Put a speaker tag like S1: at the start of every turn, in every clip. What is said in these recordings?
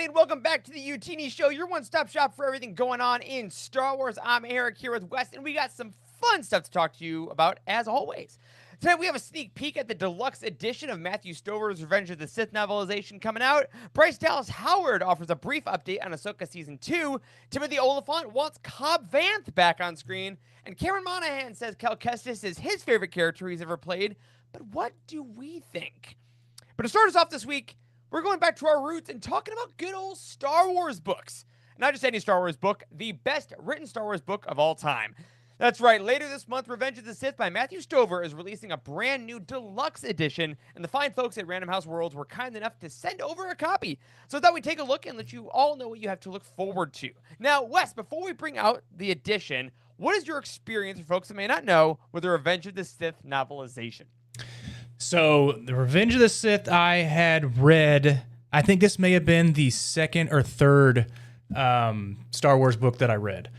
S1: everybody, and welcome back to the Youtini Show, your one-stop shop for everything going on in Star Wars. I'm Eric here with Wes, and we got some fun stuff to talk to you about, as always. Tonight, we have a sneak peek at the deluxe edition of Matthew Stover's Revenge of the Sith novelization coming out. Bryce Dallas Howard offers a brief update on Ahsoka Season 2. Timothy Olyphant wants Cobb Vanth back on screen. And Cameron Monaghan says Cal Kestis is his favorite character he's ever played. But what do we think? But to start us off this week, we're going back to our roots and talking about good old Star Wars books. Not just any Star Wars book, the best written Star Wars book of all time. That's right, later this month, Revenge of the Sith by Matthew Stover is releasing a brand new deluxe edition, and the fine folks at Random House Worlds were kind enough to send over a copy. So I thought we'd take a look and let you all know what you have to look forward to. Now, Wes, before we bring out the edition, what is your experience, for folks that may not know, with the Revenge of the Sith novelization?
S2: So, The Revenge of the Sith, I had read, I think this may have been the second or third Star Wars book that I read.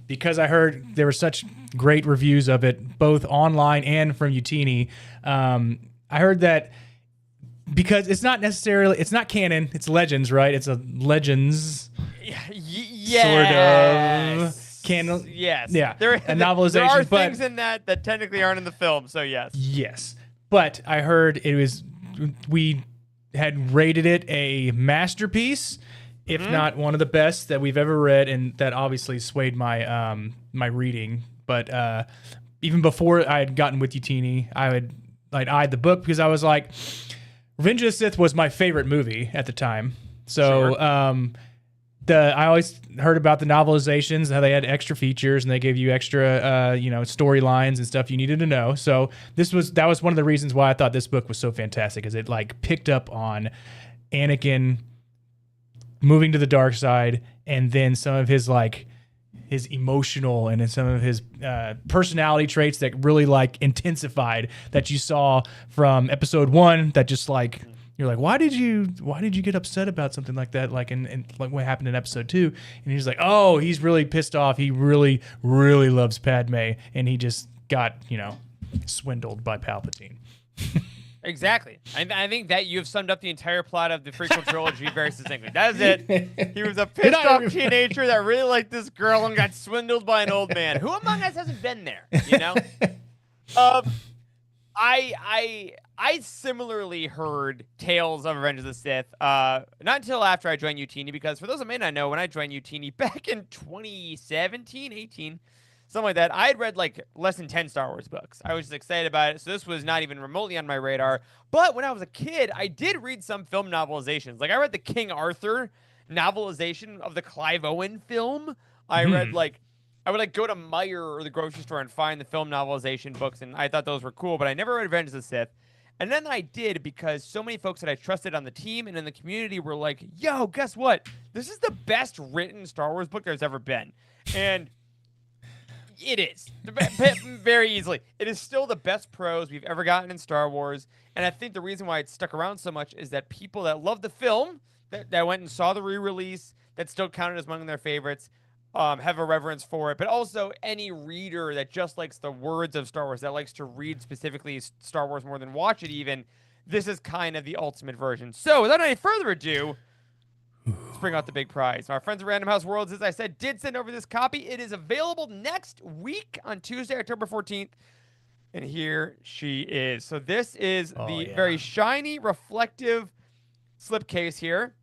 S2: Because I heard there were such great reviews of it, both online and from Youtini. I heard that because it's not canon, it's Legends, right? It's a Legends sort of canon.
S1: Yes.
S2: Yeah. A novelization.
S1: There are things in that technically aren't in the film, so yes.
S2: Yes. But I heard we had rated it a masterpiece, if not one of the best that we've ever read, and that obviously swayed my my reading. But even before I had gotten with Youtini, I'd eyed the book because I was like, Revenge of the Sith was my favorite movie at the time. So
S1: Sure.
S2: I always heard about the novelizations, how they had extra features and they gave you extra storylines and stuff you needed to know. So that was one of the reasons why I thought this book was so fantastic, is it like picked up on Anakin moving to the dark side, and then some of his emotional and some of his personality traits that really like intensified, that you saw from episode 1, that just like you're like, why did you get upset about something like that, like in like what happened in episode 2? And he's like, oh, he's really pissed off, he really really loves Padme, and he just got swindled by Palpatine.
S1: Exactly. I think that you've summed up the entire plot of the prequel trilogy very succinctly. That is it. He was a pissed off teenager that really liked this girl and got swindled by an old man. Who among us hasn't been there, I similarly heard tales of Revenge of the Sith, not until after I joined Youtini, because for those that may not know, when I joined Youtini back in 2017, 18, something like that, I had read like less than 10 Star Wars books. I was just excited about it, so this was not even remotely on my radar. But when I was a kid, I did read some film novelizations. Like I read the King Arthur novelization of the Clive Owen film. I read I would go to Meijer or the grocery store and find the film novelization books, and I thought those were cool, but I never read Revenge of the Sith. And then I did, because so many folks that I trusted on the team and in the community were like, yo, guess what? This is the best written Star Wars book there's ever been. And it is. Very easily. It is still the best prose we've ever gotten in Star Wars. And I think the reason why it stuck around so much is that people that love the film, that went and saw the re-release, that still counted as among their favorites, have a reverence for it. But also any reader that just likes the words of Star Wars, that likes to read specifically Star Wars more than watch it even, this is kind of the ultimate version. So without any further ado, let's bring out the big prize. Our friends at Random House Worlds, as I said, did send over this copy. It is available next week on Tuesday, October 14th. And here she is. So this is very shiny, reflective slipcase here.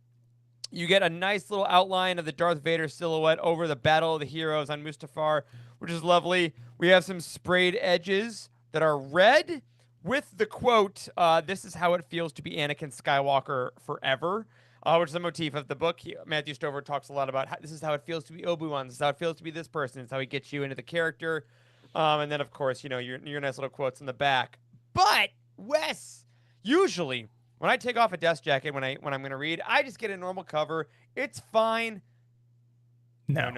S1: You get a nice little outline of the Darth Vader silhouette over the Battle of the Heroes on Mustafar, which is lovely. We have some sprayed edges that are red with the quote, this is how it feels to be Anakin Skywalker forever, which is a motif of the book. Matthew Stover talks a lot about this is how it feels to be Obi-Wan. This is how it feels to be this person. It's how he gets you into the character. And then, of course, your nice little quotes in the back. But, Wes, usually when I take off a dust jacket when I'm going to read, I just get a normal cover. It's fine. No.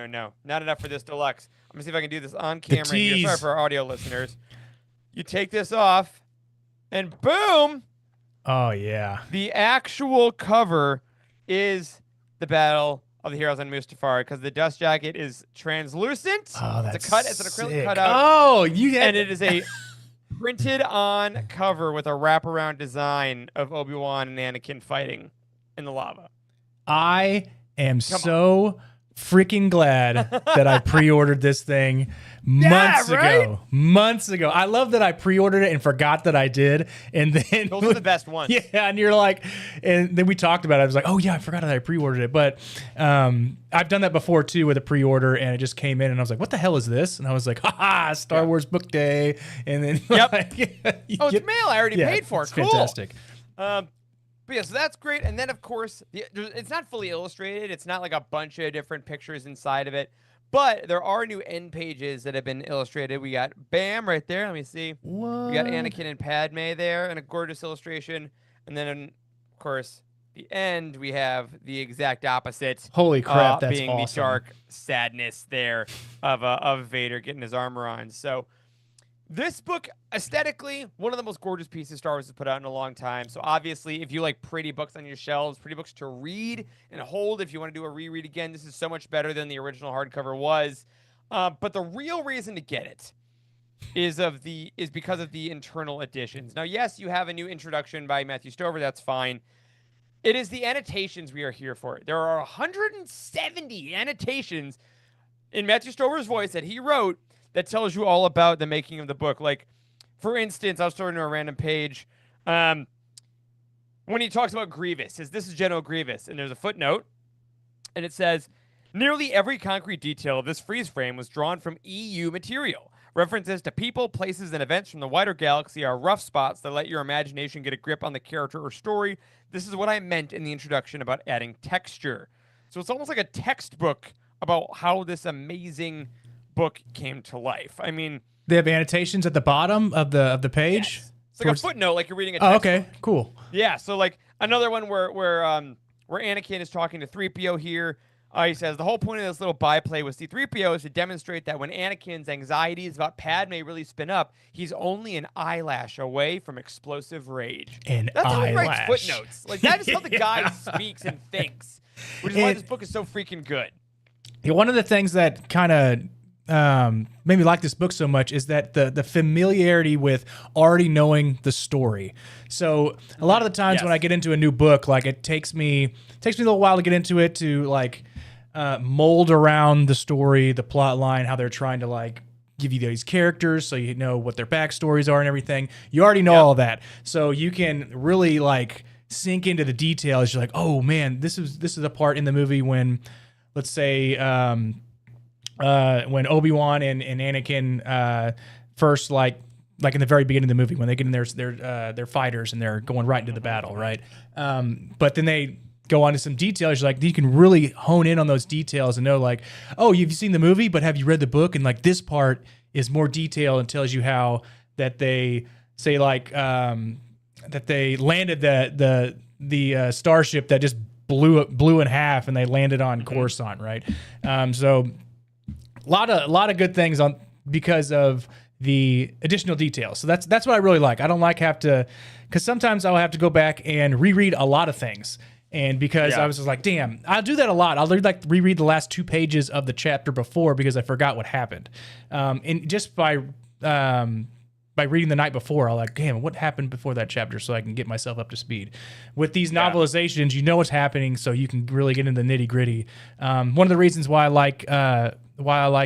S1: Not enough for this deluxe. I'm going to see if I can do this on camera here. Sorry for our audio listeners. You take this off, and boom.
S2: Oh, yeah.
S1: The actual cover is the Battle of the Heroes on Mustafar, because the dust jacket is translucent.
S2: Oh, that's
S1: It's an acrylic cutout.
S2: Oh,
S1: and it is a printed on cover with a wraparound design of Obi-Wan and Anakin fighting in the lava.
S2: I am so freaking glad that I pre-ordered this thing months ago. Months ago. I love that I pre-ordered it and forgot that I did. And then
S1: those are the best ones.
S2: Yeah, and you're like, and then we talked about it. I was like, oh yeah, I forgot that I pre-ordered it. But I've done that before too with a pre-order, and it just came in, and I was like, what the hell is this? And I was like, haha, Star Wars Book Day. And then
S1: it's mail I already paid for.
S2: It's
S1: cool.
S2: Fantastic.
S1: But yeah, so that's great. And then, of course, it's not fully illustrated. It's not like a bunch of different pictures inside of it. But there are new end pages that have been illustrated. We got Bam right there. Let me see.
S2: What?
S1: We got Anakin and Padme there in a gorgeous illustration. And then, of course, the end, we have the exact opposite.
S2: Holy crap, that's
S1: being
S2: awesome.
S1: the dark sadness there of Vader getting his armor on. So this book, aesthetically, one of the most gorgeous pieces Star Wars has put out in a long time. So obviously, if you like pretty books on your shelves, pretty books to read and hold, if you want to do a reread again, this is so much better than the original hardcover was. But the real reason to get it is because of the internal additions. Now, yes, you have a new introduction by Matthew Stover. That's fine. It is the annotations we are here for. There are 170 annotations in Matthew Stover's voice that he wrote that tells you all about the making of the book. Like, for instance, I was turning to a random page. When he talks about Grievous, says, this is General Grievous. And there's a footnote. And it says, nearly every concrete detail of this freeze frame was drawn from EU material. References to people, places, and events from the wider galaxy are rough spots that let your imagination get a grip on the character or story. This is what I meant in the introduction about adding texture. So it's almost like a textbook about how this amazing book came to life. I mean,
S2: they have annotations at the bottom of the page.
S1: Yes. It's like a footnote, like you're reading a textbook.
S2: Oh, okay, cool.
S1: Yeah, so like another one where Anakin is talking to 3PO here. He says the whole point of this little byplay with C-3PO is to demonstrate that when Anakin's anxieties about Padme really spin up, he's only an eyelash away from explosive rage.
S2: That's
S1: how he writes footnotes. Like that is how the guy speaks and thinks, which is why this book is so freaking good.
S2: Yeah, one of the things that kind of made me like this book so much is that the familiarity with already knowing the story. So a lot of the times when I get into a new book, like it takes me a little while to get into it, to like mold around the story, the plot line, how they're trying to like give you these characters so you know what their backstories are and everything. You already know all that. So you can really like sink into the details. You're like, oh man, this is a part in the movie when, let's say, when Obi-Wan and Anakin first like in the very beginning of the movie, when they get in their fighters and they're going right into the battle, right? But then they go on to some details. Like you can really hone in on those details and know like, oh, you've seen the movie, but have you read the book? And like this part is more detailed and tells you how that they say like that they landed the starship that just blew in half and they landed on Coruscant, right? So a lot of good things on because of the additional details. So that's what I really like. I don't like because sometimes I'll have to go back and reread a lot of things. And because I was just like, damn, I'll do that a lot. I'll reread the last 2 pages of the chapter before because I forgot what happened. And just by reading the night before, I'm like, damn, what happened before that chapter, so I can get myself up to speed. With these novelizations, you know what's happening, so you can really get into the nitty gritty. One of the reasons why I like the Rise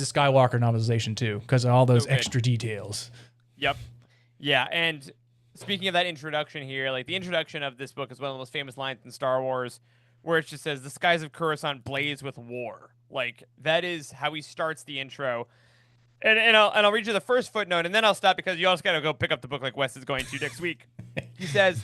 S2: of Skywalker novelization too, because of all those extra details.
S1: Yep. Yeah, and speaking of that introduction here, like the introduction of this book is one of the most famous lines in Star Wars, where it just says, "The skies of Coruscant blaze with war." Like that is how he starts the intro. And I'll read you the first footnote, and then I'll stop because you also got to go pick up the book like Wes is going to next week. He says,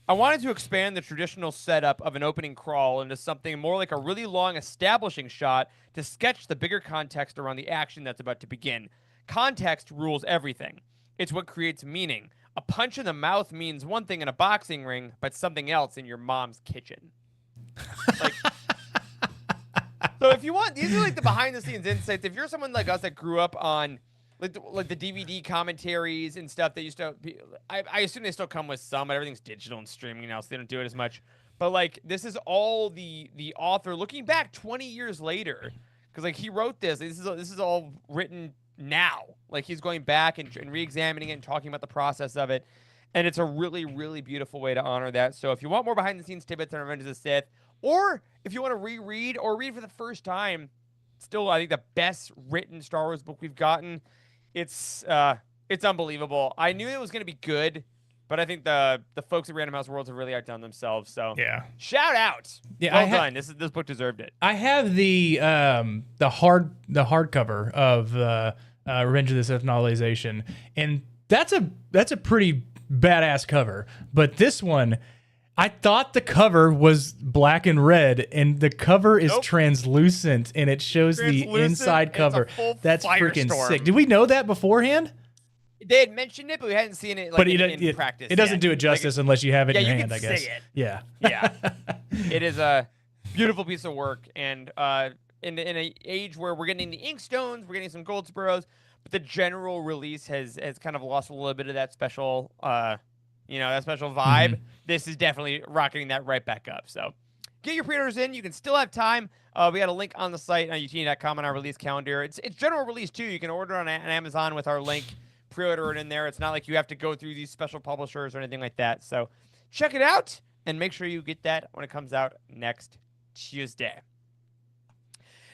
S1: I wanted to expand the traditional setup of an opening crawl into something more like a really long establishing shot to sketch the bigger context around the action that's about to begin. Context rules everything. It's what creates meaning. A punch in the mouth means one thing in a boxing ring, but something else in your mom's kitchen. Like, so if you want, these are like the behind-the-scenes insights. If you're someone like us that grew up on like the DVD commentaries and stuff that used to, I assume they still come with some, but everything's digital and streaming now, so they don't do it as much. But like this is all the author looking back 20 years later, because like he wrote this. This is all written now. Like he's going back and re-examining it and talking about the process of it. And it's a really, really beautiful way to honor that. So if you want more behind-the-scenes tidbits on Revenge of the Sith, or if you want to reread or read for the first time, still, I think the best written Star Wars book we've gotten. It's unbelievable. I knew it was going to be good, but I think the folks at Random House Worlds have really outdone themselves. So
S2: Yeah.
S1: shout out.
S2: Yeah,
S1: Well done. This book deserved it.
S2: I have the hardcover of Revenge of the Sith novelization, and that's a pretty badass cover. But this one, I thought the cover was black and red, and the cover is translucent, and it shows the inside cover. That's freaking sick. Did we know that beforehand?
S1: They had mentioned it, but we hadn't seen it in practice.
S2: It doesn't do it justice unless you have it in your hand, I guess.
S1: It.
S2: Yeah.
S1: Yeah. It is a beautiful piece of work, and in an age where we're getting the Inkstones, we're getting some Goldsboroughs, but the general release has kind of lost a little bit of that special that special vibe. Mm-hmm. This is definitely rocketing that right back up. So get your pre-orders in. You can still have time. We got a link on the site on youtini.com on our release calendar. It's general release too. You can order on Amazon with our link. Pre-order it in there. It's not like you have to go through these special publishers or anything like that. So check it out and make sure you get that when it comes out next Tuesday.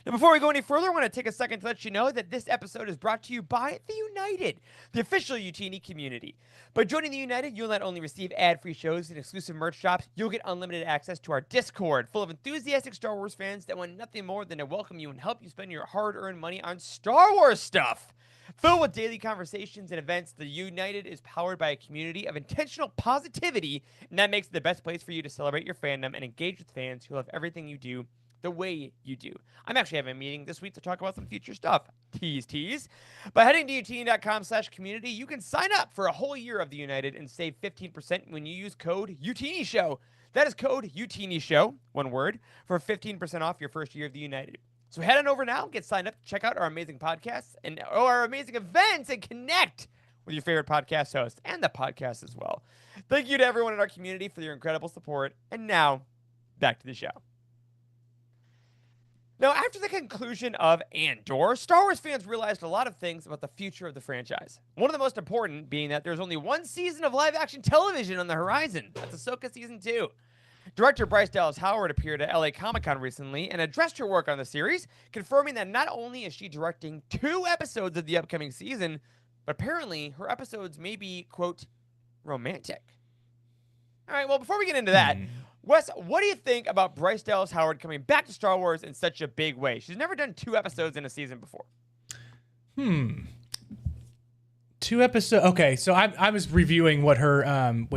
S1: Now, before we go any further, I want to take a second to let you know that this episode is brought to you by The United, the official Youtini community. By joining The United, you'll not only receive ad-free shows and exclusive merch shops, you'll get unlimited access to our Discord, full of enthusiastic Star Wars fans that want nothing more than to welcome you and help you spend your hard-earned money on Star Wars stuff. Filled with daily conversations and events, The United is powered by a community of intentional positivity, and that makes it the best place for you to celebrate your fandom and engage with fans who love everything you do the way you do. I'm actually having a meeting this week to talk about some future stuff. Tease. By heading to youtini.com/community, you can sign up for a whole year of The United and save 15% when you use code YOUTINISHOW. That is code YOUTINISHOW, one word, for 15% off your first year of The United. So head on over now, get signed up, check out our amazing podcasts and our amazing events, and connect with your favorite podcast host and the podcast as well. Thank you to everyone in our community for your incredible support. And now, back to the show. Now, after the conclusion of Andor, Star Wars fans realized a lot of things about the future of the franchise. One of the most important being that there's only one season of live-action television on the horizon. That's Ahsoka Season 2. Director Bryce Dallas Howard appeared at LA Comic-Con recently and addressed her work on the series, confirming that not only is she directing 2 episodes of the upcoming season, but apparently her episodes may be, quote, romantic. All right, well, before we get into that, Wes, what do you think about Bryce Dallas Howard coming back to Star Wars in such a big way? She's never done 2 episodes in a season before.
S2: 2 episodes. Okay, so I was reviewing what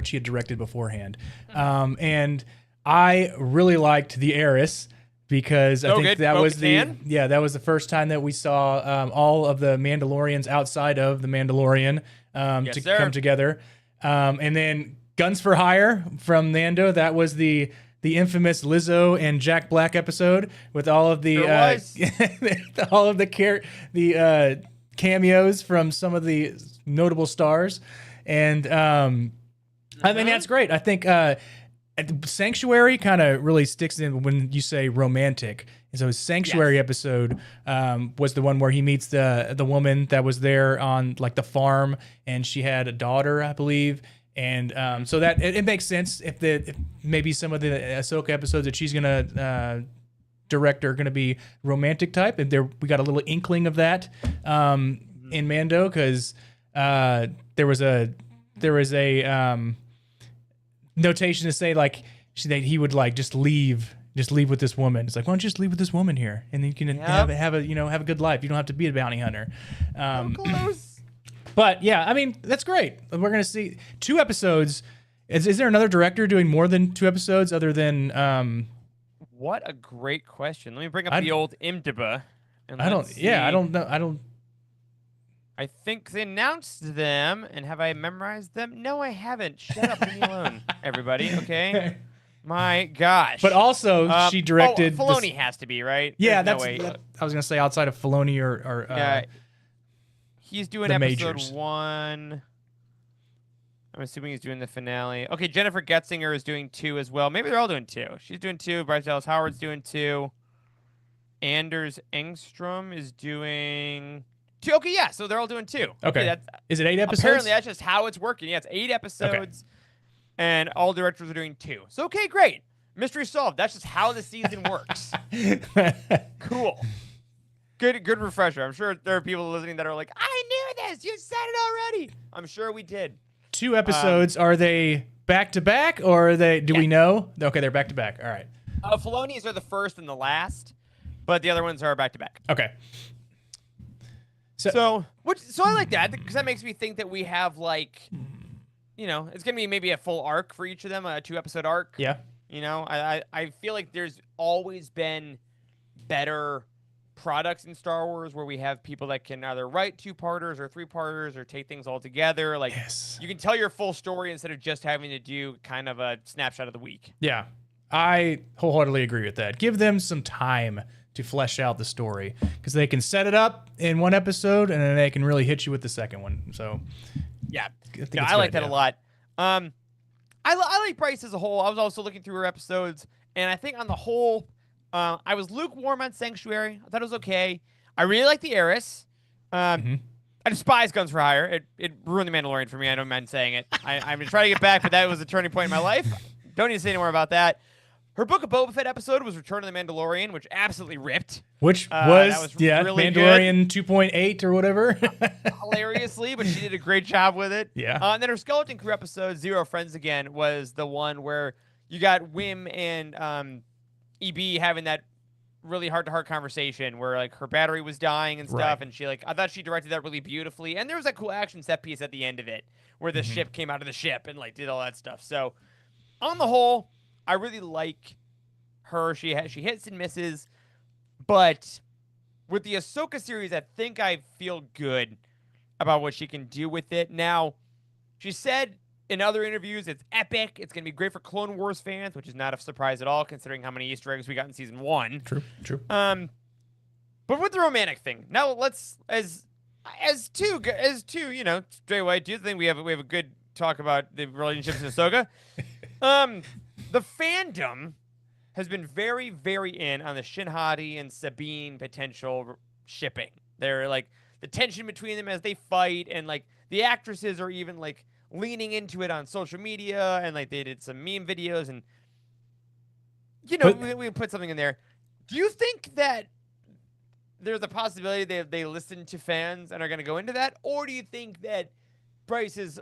S2: she had directed beforehand, and I really liked The Heiress because I think that was that was the first time that we saw all of the Mandalorians outside of the Mandalorian come together, and then Guns for Hire from Nando. That was the infamous Lizzo and Jack Black episode with all of the cameos from some of the notable stars, and I mean that's great. I think Sanctuary kind of really sticks in when you say romantic. And so his Sanctuary episode was the one where he meets the woman that was there on like the farm, and she had a daughter, I believe. And so that it makes sense if maybe some of the Ahsoka episodes that she's gonna direct are gonna be romantic type, and we got a little inkling of that in Mando because there was a notation to say like he would like just leave with this woman. It's like, why don't you just leave with this woman here, and then you can have a good life. You don't have to be a bounty hunter.
S1: So close.
S2: But yeah, I mean, that's great. We're going to see 2 episodes. Is there another director doing more than 2 episodes other than...
S1: What a great question. Let me bring up the old IMDb.
S2: I don't know.
S1: I think they announced them, and have I memorized them? No, I haven't. Shut up, leave me alone, everybody, okay? My gosh.
S2: But also, she directed...
S1: Filoni has to be, right?
S2: Yeah, I was going to say outside of Filoni or
S1: he's doing episode 1. I'm assuming he's doing the finale. Okay, Jennifer Getzinger is doing 2 as well. Maybe they're all doing 2. She's doing 2. Bryce Dallas Howard's doing 2. Anders Engstrom is doing 2. Okay, yeah. So they're all doing 2.
S2: Okay. Is it 8 episodes?
S1: Apparently, that's just how it's working. Yeah, it's 8 episodes, and all directors are doing 2. So okay, great. Mystery solved. That's just how the season works. Cool. Good refresher. I'm sure there are people listening that are like, I knew this. You said it already. I'm sure we did.
S2: 2 episodes. Are they back to back, or are they? Do we know? Okay, they're back to back. All right.
S1: Filoni's are the first and the last, but the other ones are back to back.
S2: Okay.
S1: So I like that because that makes me think that we have like, it's gonna be maybe a full arc for each of them, a 2-episode arc.
S2: Yeah.
S1: I feel like there's always been better products in Star Wars where we have people that can either write 2-parters or 3-parters or take things all together. Like you can tell your full story instead of just having to do kind of a snapshot of the week.
S2: Yeah, I wholeheartedly agree with that. Give them some time to flesh out the story because they can set it up in 1 episode and then they can really hit you with the second one. So
S1: yeah, I like that a lot. I like Bryce as a whole. I was also looking through her episodes, and I think on the whole, I was lukewarm on Sanctuary. I thought it was okay. I really like the Heiress. I despise Guns for Hire. It ruined The Mandalorian for me. I don't mind saying it. I'm trying to get back, but that was a turning point in my life. Don't need to say any more about that. Her Book of Boba Fett episode was Return of the Mandalorian, which absolutely ripped.
S2: Which was
S1: really
S2: Mandalorian 2.8 or whatever.
S1: Hilariously, but she did a great job with it.
S2: Yeah.
S1: And then her Skeleton Crew episode, Zero Friends Again, was the one where you got Wim and EB having that really heart-to-heart conversation where like her battery was dying and stuff, and she I thought she directed that really beautifully. And there was that cool action set piece at the end of it where the ship came out of the ship and like did all that stuff. So on the whole, I really like her. She hits and misses, but with the Ahsoka series, I think I feel good about what she can do with it. Now, she said in other interviews it's epic. It's going to be great for Clone Wars fans, which is not a surprise at all considering how many Easter eggs we got in season 1.
S2: True.
S1: But with the romantic thing, now let's as two, straight away. Do you think we have a good talk about the relationships in Ahsoka? The fandom has been very, very in on the Shin Hati and Sabine potential shipping. They're like the tension between them as they fight, and like the actresses are even like leaning into it on social media, and like they did some meme videos, and we put something in there. Do you think that there's a possibility they listen to fans and are going to go into that, or do you think that Bryce is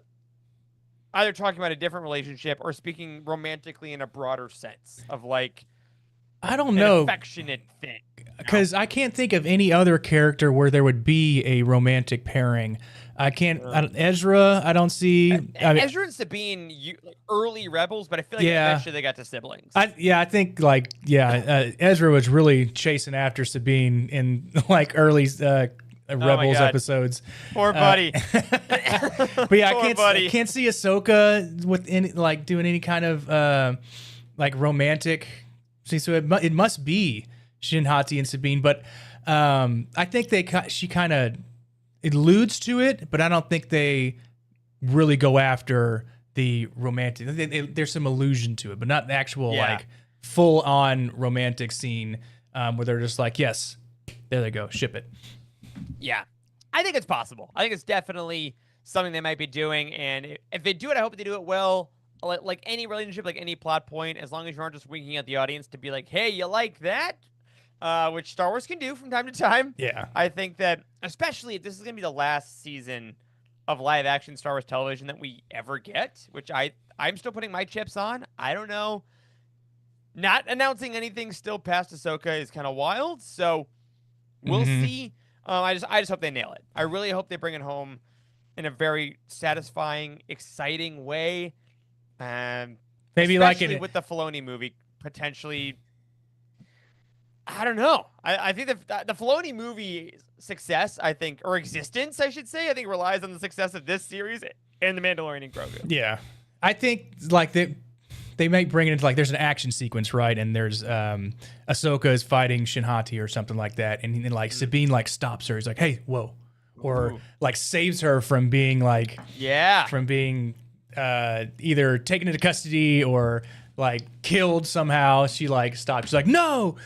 S1: either talking about a different relationship or speaking romantically in a broader sense of like,
S2: I don't know,
S1: affectionate thing?
S2: Because I can't think of any other character where there would be a romantic pairing. I can't. Ezra, I don't see.
S1: Ezra and Sabine, early Rebels, but I feel like eventually they got to siblings.
S2: I think Ezra was really chasing after Sabine in like early Rebels episodes.
S1: Poor buddy.
S2: But yeah, I can't see Ahsoka with any doing any kind of romantic. See, so it must be Shin Hati and Sabine, but I think she kind of alludes to it, but I don't think they really go after the romantic. There's some allusion to it, but not the actual full on romantic scene where they're just like, yes, there they go, ship it.
S1: Yeah, I think it's possible. I think it's definitely something they might be doing, and if they do it, I hope they do it well. Like any relationship, like any plot point, as long as you aren't just winking at the audience to be like, hey, you like that? Which Star Wars can do from time to time.
S2: Yeah.
S1: I think that, especially if this is going to be the last season of live-action Star Wars television that we ever get, which I'm still putting my chips on. I don't know. Not announcing anything still past Ahsoka is kind of wild, so we'll see. I just hope they nail it. I really hope they bring it home in a very satisfying, exciting way.
S2: Maybe
S1: especially with the Filoni movie potentially. I don't know. I think the Filoni movie success, or existence, I should say, I think relies on the success of this series and The Mandalorian and Grogu.
S2: Yeah, I think they might bring it into there's an action sequence, right? And there's Ahsoka is fighting Shin Hati or something like that, and Sabine stops her. He's like, hey, whoa, or saves her from being either taken into custody or killed somehow. She stops. She's like, no,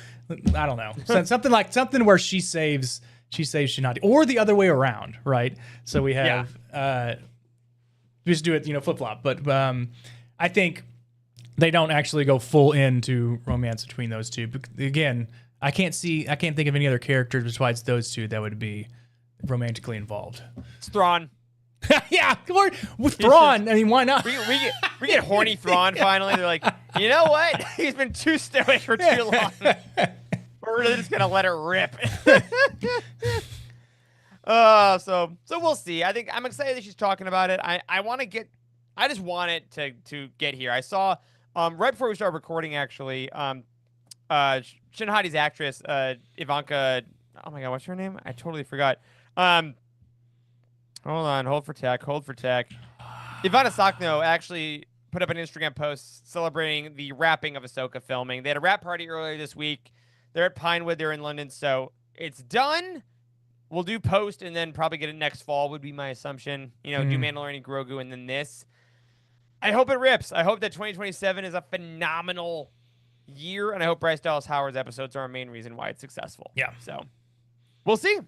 S2: I don't know, something where she saves she saves Shinhati, or the other way around, right? So we have we just do it, flip flop. But I think they don't actually go full into romance between those two. But again, I can't think of any other characters besides those two that would be romantically involved.
S1: It's Thrawn.
S2: Yeah, with Thrawn. I mean, why not?
S1: We get horny Thrawn finally. They're like, you know what? He's been too stoic for too long. We're really just gonna let it rip. So we'll see. I think I'm excited that she's talking about it. I just want it to get here. I saw right before we started recording actually, Shinhati's actress, Ivanka. Oh my God, what's her name? I totally forgot. Hold on, hold for tech. Ivana Sakno actually put up an Instagram post celebrating the wrapping of Ahsoka filming. They had a wrap party earlier this week. They're at Pinewood. They're in London, so it's done. We'll do post and then probably get it next fall would be my assumption. Do Mandalorian and Grogu and then this. I hope it rips. I hope that 2027 is a phenomenal year, and I hope Bryce Dallas Howard's episodes are a main reason why it's successful.
S2: Yeah.
S1: So we'll see.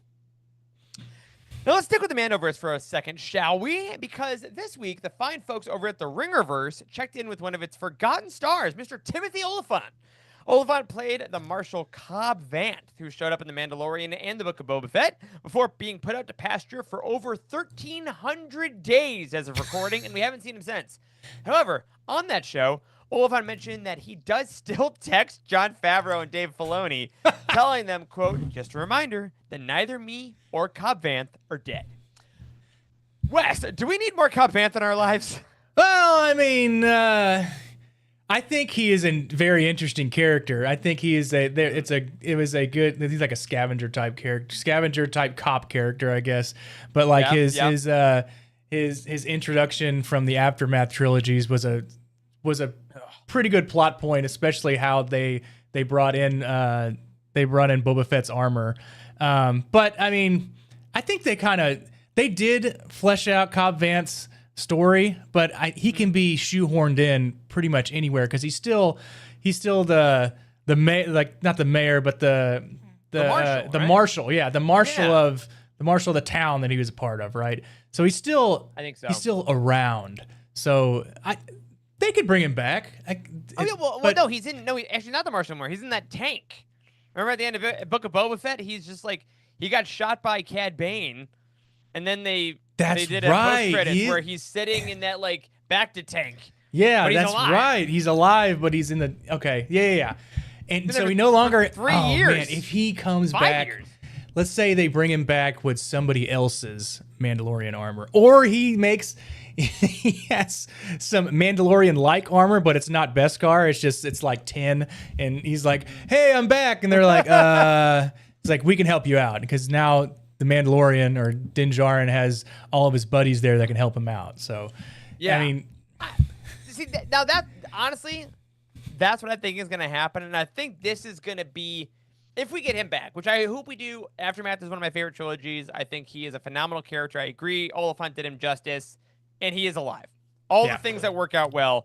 S1: Now let's stick with the Mandoverse for a second, shall we? Because this week, the fine folks over at the Ringerverse checked in with one of its forgotten stars, Mr. Timothy Olyphant. Olyphant played the Marshal Cobb Vanth, who showed up in The Mandalorian and the Book of Boba Fett before being put out to pasture for over 1,300 days as of recording, and we haven't seen him since. However, on that show, Olyphant mentioned that he does still text Jon Favreau and Dave Filoni, telling them, quote, just a reminder that neither me or Cobb Vanth are dead. Wes, do we need more Cobb Vanth in our lives?
S2: Well, I mean, I think he is a very interesting character. I think he is he's like a scavenger type cop character, I guess. But like his introduction from the Aftermath trilogies was a pretty good plot point, especially how they brought in Boba Fett's armor. But I mean, I think they did flesh out Cobb Vanth's story, but he can be shoehorned in pretty much anywhere because he's still the mayor, like not the mayor, but the marshal, right? the marshal of the town that he was a part of, right? So he's still, I think so. He's still around. So they could bring him back.
S1: He's actually not the marshal anymore. He's in that tank. Remember at the end of Book of Boba Fett, he's just like he got shot by Cad Bane, and then they did a post-credits where he's sitting in that like bacta tank.
S2: Yeah, that's right. He's alive, but he's in the yeah. And so he no longer
S1: 3 years.
S2: Man, if he comes
S1: 5
S2: back,
S1: years.
S2: Let's say they bring him back with somebody else's Mandalorian armor, or he has some Mandalorian-like armor, but it's not Beskar. It's like 10, and he's like, "Hey, I'm back," and they're like, it's like we can help you out because now the Mandalorian or Din Djarin has all of his buddies there that can help him out. So, yeah, I mean,
S1: see now that honestly, that's what I think is going to happen, and I think this is going to be. If we get him back, which I hope we do, Aftermath is one of my favorite trilogies. I think he is a phenomenal character. I agree. Olyphant did him justice, and he is alive. All the things that work out well.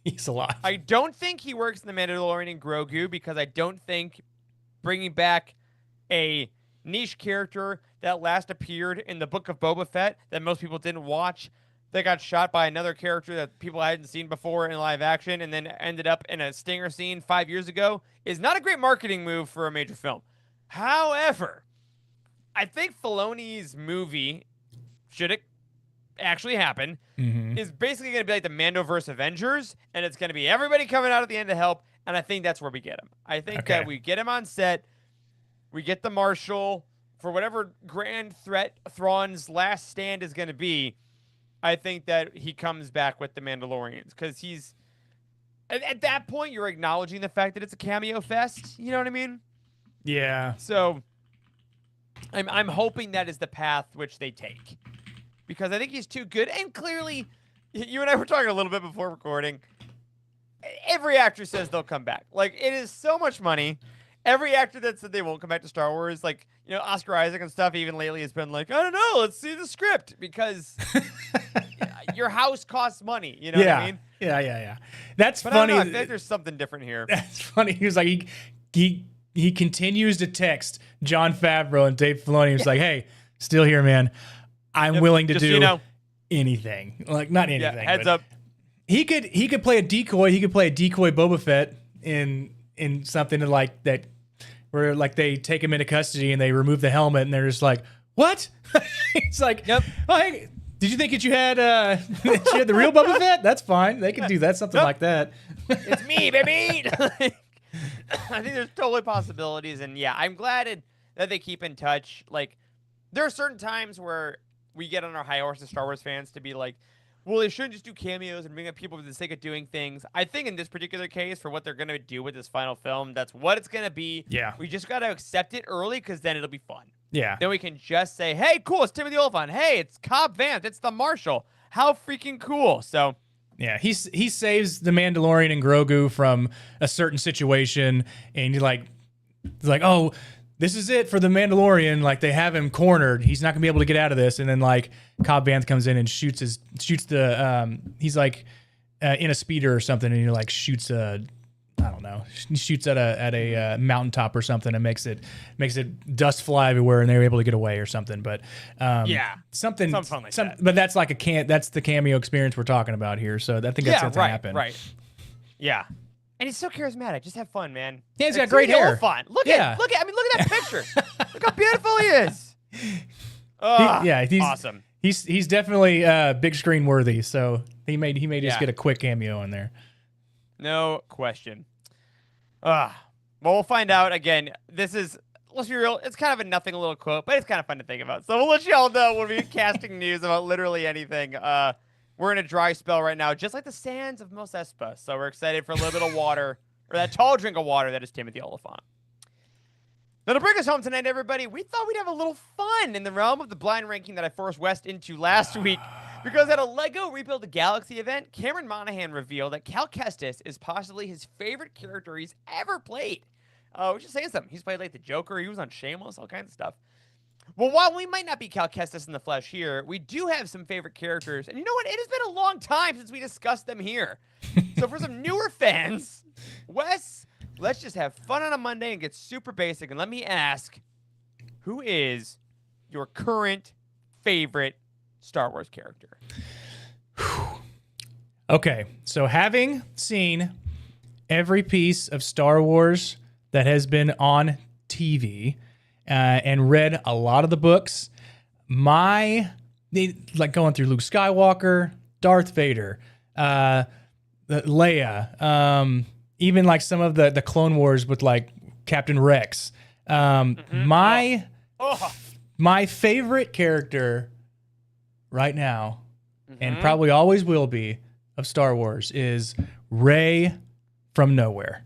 S2: He's alive.
S1: I don't think he works in The Mandalorian and Grogu because I don't think bringing back a niche character that last appeared in the Book of Boba Fett that most people didn't watch, that got shot by another character that people hadn't seen before in live action and then ended up in a stinger scene 5 years ago is not a great marketing move for a major film. However, I think Filoni's movie, should it actually happen, is basically going to be like the Mandoverse Avengers, and it's going to be everybody coming out at the end to help, and I think that's where we get him. I think that we get him on set, we get the Marshal, for whatever grand threat Thrawn's last stand is going to be, I think that he comes back with the Mandalorians because he's at that point you're acknowledging the fact that it's a cameo fest. You know what I mean?
S2: Yeah.
S1: So I'm hoping that is the path which they take because I think he's too good. And clearly, you and I were talking a little bit before recording. Every actor says they'll come back. Like it is so much money. Every actor that said they won't come back to Star Wars, like, Oscar Isaac and stuff, even lately has been like, I don't know, let's see the script because your house costs money. You know what I mean?
S2: Yeah. That's
S1: but
S2: funny.
S1: I don't know, I think there's something different here.
S2: That's funny. He was like, he he continues to text Jon Favreau and Dave Filoni. He's like, "Hey, still here, man. I'm willing to do anything. Like not anything.
S1: Yeah, heads up.
S2: He could play a decoy. He could play a decoy Boba Fett in something like that, where like they take him into custody and they remove the helmet and they're just like, what? It's like,
S1: yep.
S2: Oh, hey, did you think that you had that you had the real Boba Fett? That's fine. They can do that, something like that.
S1: It's me, baby. I think there's totally possibilities, and yeah, I'm glad that they keep in touch. Like, there are certain times where we get on our high horse as Star Wars fans to be like, well, they shouldn't just do cameos and bring up people for the sake of doing things. I think in this particular case, for what they're going to do with this final film, that's what it's going to be.
S2: Yeah.
S1: We just got to accept it early because then it'll be fun.
S2: Yeah.
S1: Then we can just say, hey, cool, it's Timothy Olyphant. Hey, it's Cobb Vanth. It's the Marshal. How freaking cool. So,
S2: yeah, he saves the Mandalorian and Grogu from a certain situation, and he's like, oh, this is it for the Mandalorian. Like, they have him cornered. He's not gonna be able to get out of this. And then like Cobb Vanth comes in and shoots the he's like in a speeder or something, and he like shoots a, I don't know, he shoots at a mountaintop or something and makes it dust fly everywhere, and they're able to get away or something. But
S1: yeah,
S2: something
S1: fun like that.
S2: But that's like that's the cameo experience we're talking about here. So I think that's going to happen.
S1: Right. Yeah. And he's so charismatic. Just have fun, man.
S2: Yeah, he's got great hair.
S1: Fun. Look at that picture. Look how beautiful he is. He's awesome.
S2: He's definitely big screen worthy. So he may just get a quick cameo in there.
S1: No question. Well, we'll find out. Again, this is, let's be real, it's kind of a nothing little quote, but it's kind of fun to think about. So we'll let you all know when we get casting news about literally anything. We're in a dry spell right now, just like the sands of Mos Espa. So we're excited for a little bit of water, or that tall drink of water that is Timothy Olyphant. Now, to bring us home tonight, everybody, we thought we'd have a little fun in the realm of the blind ranking that I forced West into last week. Because at a LEGO Rebuild the Galaxy event, Cameron Monaghan revealed that Cal Kestis is possibly his favorite character he's ever played. Which is saying something. He's played like the Joker. He was on Shameless, all kinds of stuff. Well, while we might not be Cal Kestis in the flesh here, we do have some favorite characters. And you know what? It has been a long time since we discussed them here. So for some newer fans, Wes, let's just have fun on a Monday and get super basic. And let me ask, who is your current favorite Star Wars character?
S2: Okay, so having seen every piece of Star Wars that has been on TV and read a lot of the books, like going through Luke Skywalker, Darth Vader, Leia, even like some of the Clone Wars with like Captain Rex. My favorite character right now, and probably always will be, of Star Wars is Rey from Nowhere.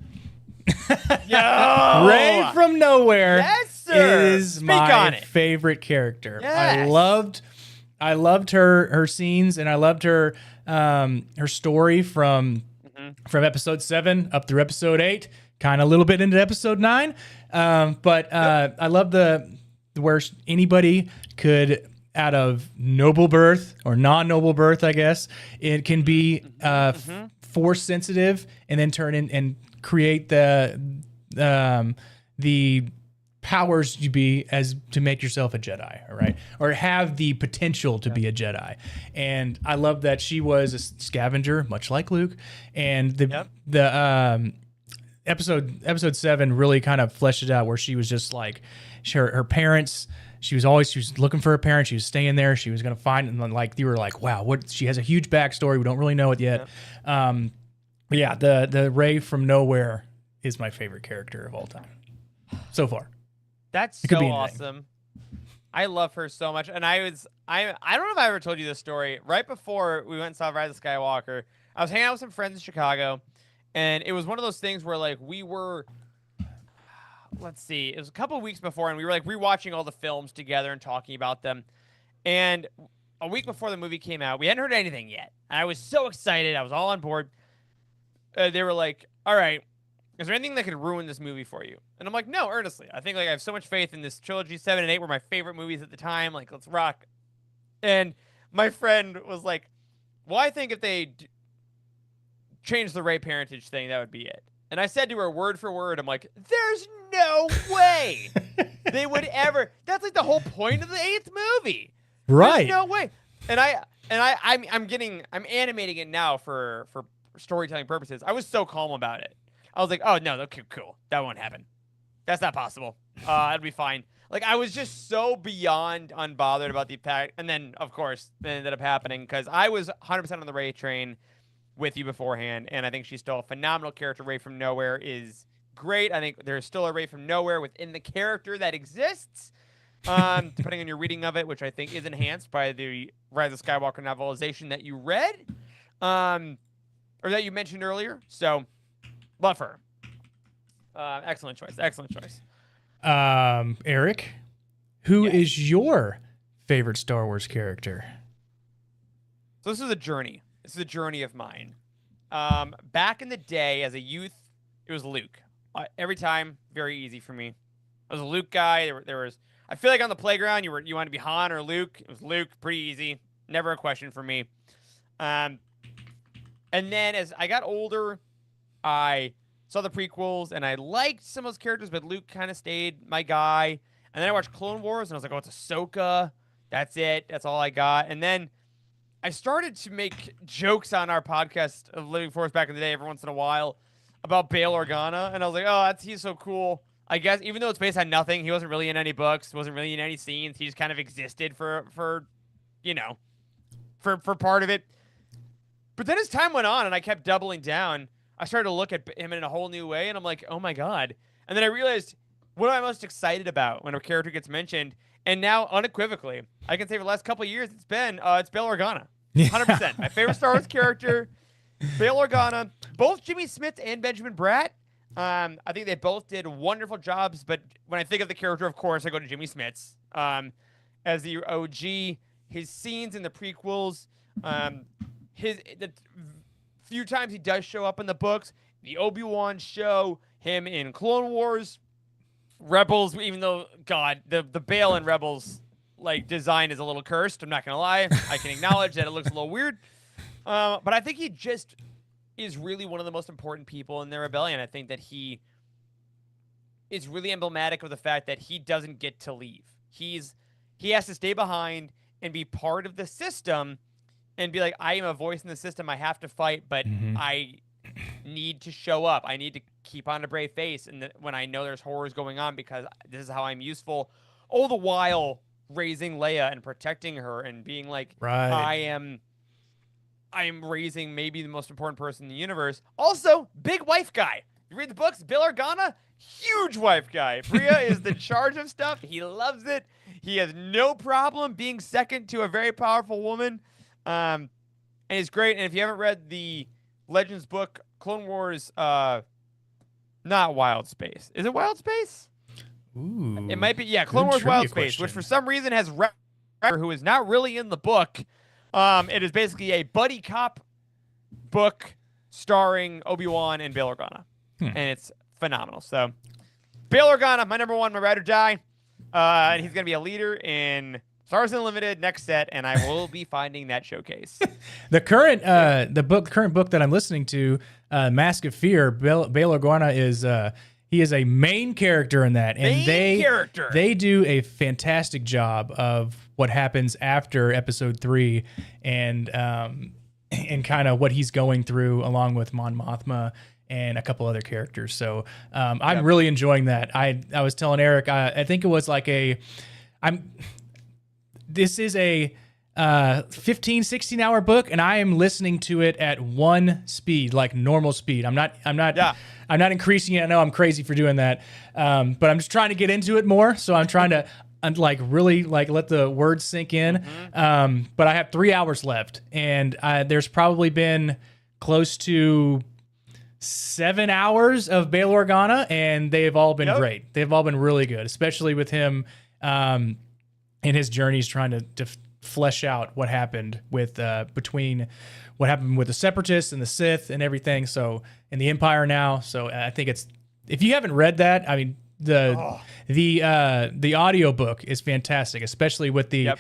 S2: Rey from Nowhere,
S1: yes, sir.
S2: is my favorite character. Yes. I loved her scenes, and I loved her story from episode 7 up through episode 8, kind of a little bit into episode 9. I love where anybody could, out of noble birth or non-noble birth, I guess, it can be force sensitive and then turn in and create the powers you be as to make yourself a Jedi, all right? Or have the potential to be a Jedi. And I love that she was a scavenger, much like Luke. And the episode 7 really kind of fleshed it out, where she was just like her parents. She was looking for her parents. She was staying there. She was going to find, and then like you were like, wow, she has a huge backstory. We don't really know it yet. But yeah, the Rey from Nowhere is my favorite character of all time so far.
S1: That's so awesome. I love her so much. And I don't know if I ever told you this story. Right before we went and saw Rise of Skywalker, I was hanging out with some friends in Chicago, and it was one of those things where like we were, let's see, it was a couple of weeks before, and we were like rewatching all the films together and talking about them. And a week before the movie came out, we hadn't heard anything yet. And I was so excited. I was all on board. They were like, all right, is there anything that could ruin this movie for you? And I'm like, no, earnestly. I think like I have so much faith in this trilogy. 7 and 8 were my favorite movies at the time. Like, let's rock. And my friend was like, well, I think if they change the Rey parentage thing, that would be it. And I said to her word for word, I'm like, there's no way they would ever. That's like the whole point of the 8th movie.
S2: Right.
S1: There's no way. And I'm animating it now for storytelling purposes. I was so calm about it. I was like, oh no, okay, cool. That won't happen. That's not possible. It'll be fine. Like, I was just so beyond unbothered about the fact. And then, of course, it ended up happening because I was 100% on the Rey train with you beforehand, and I think she's still a phenomenal character. Rey from Nowhere is great. I think there's still a Rey from Nowhere within the character that exists, depending on your reading of it, which I think is enhanced by the Rise of Skywalker novelization that you read, or that you mentioned earlier. So, love her. Excellent choice. Excellent choice.
S2: Eric, who is your favorite Star Wars character?
S1: So this is a journey. This is a journey of mine. Back in the day, as a youth, it was Luke. Every time, very easy for me. I was a Luke guy. There was. I feel like on the playground, you wanted to be Han or Luke. It was Luke. Pretty easy. Never a question for me. And then as I got older, I saw the prequels and I liked some of those characters, but Luke kind of stayed my guy. And then I watched Clone Wars and I was like, oh, it's Ahsoka. That's it. That's all I got. And then I started to make jokes on our podcast of Living Force back in the day every once in a while about Bail Organa. And I was like, oh, he's so cool. I guess even though it's based on nothing, he wasn't really in any books, wasn't really in any scenes. He just kind of existed for part of it. But then as time went on and I kept doubling down, I started to look at him in a whole new way. And I'm like, oh my God. And then I realized, what am I most excited about when a character gets mentioned? And now, unequivocally, I can say for the last couple of years, it's Bail Organa. 100%. My favorite Star Wars character, Bail Organa. Both Jimmy Smits and Benjamin Bratt. I think they both did wonderful jobs. But when I think of the character, of course, I go to Jimmy Smits. As the OG, his scenes in the prequels, the few times he does show up in the books, the Obi-Wan show, him in Clone Wars, Rebels, even though, God, the Bail in Rebels design is a little cursed. I'm not going to lie. I can acknowledge that it looks a little weird. But I think he just is really one of the most important people in the rebellion. I think that he is really emblematic of the fact that he doesn't get to leave. He has to stay behind and be part of the system and be like, I am a voice in the system. I have to fight, but I need to show up. I need to keep on a brave face and when I know there's horrors going on because this is how I'm useful. All the while raising Leia and protecting her and being like, I am raising maybe the most important person in the universe. Also, big wife guy. You read the books, Bail Organa, huge wife guy. Bria is the charge of stuff. He loves it. He has no problem being second to a very powerful woman. And it's great. And if you haven't read the Legends book, Clone Wars, not Wild Space. Is it Wild Space?
S2: Ooh,
S1: it might be. Yeah, Clone Wars Wild Space, which for some reason has who is not really in the book. It is basically a buddy cop book starring Obi-Wan and Bail Organa. And it's phenomenal. So, Bail Organa, my number one, my ride or die. And he's going to be a leader in Star Wars Unlimited next set, and I will be finding that showcase.
S2: The current current book that I'm listening to, Mask of Fear, Bail Organa is he is a main character in that, and they do a fantastic job of what happens after Episode 3, and kind of what he's going through, along with Mon Mothma and a couple other characters. So I'm really enjoying that. I was telling Eric, I think it was like this is a 15, 16 hour book, and I am listening to it at one speed, like normal speed. I'm not increasing it. I know I'm crazy for doing that. But I'm just trying to get into it more. So I'm trying to really let the words sink in. But I have 3 hours left, and there's probably been close to 7 hours of Bail Organa, and they've all been great. They've all been really good, especially with him in his journeys trying to flesh out what happened with between what happened with the Separatists and the Sith and everything. So in the Empire now. So I think it's, if you haven't read that, I mean the audiobook is fantastic, especially with the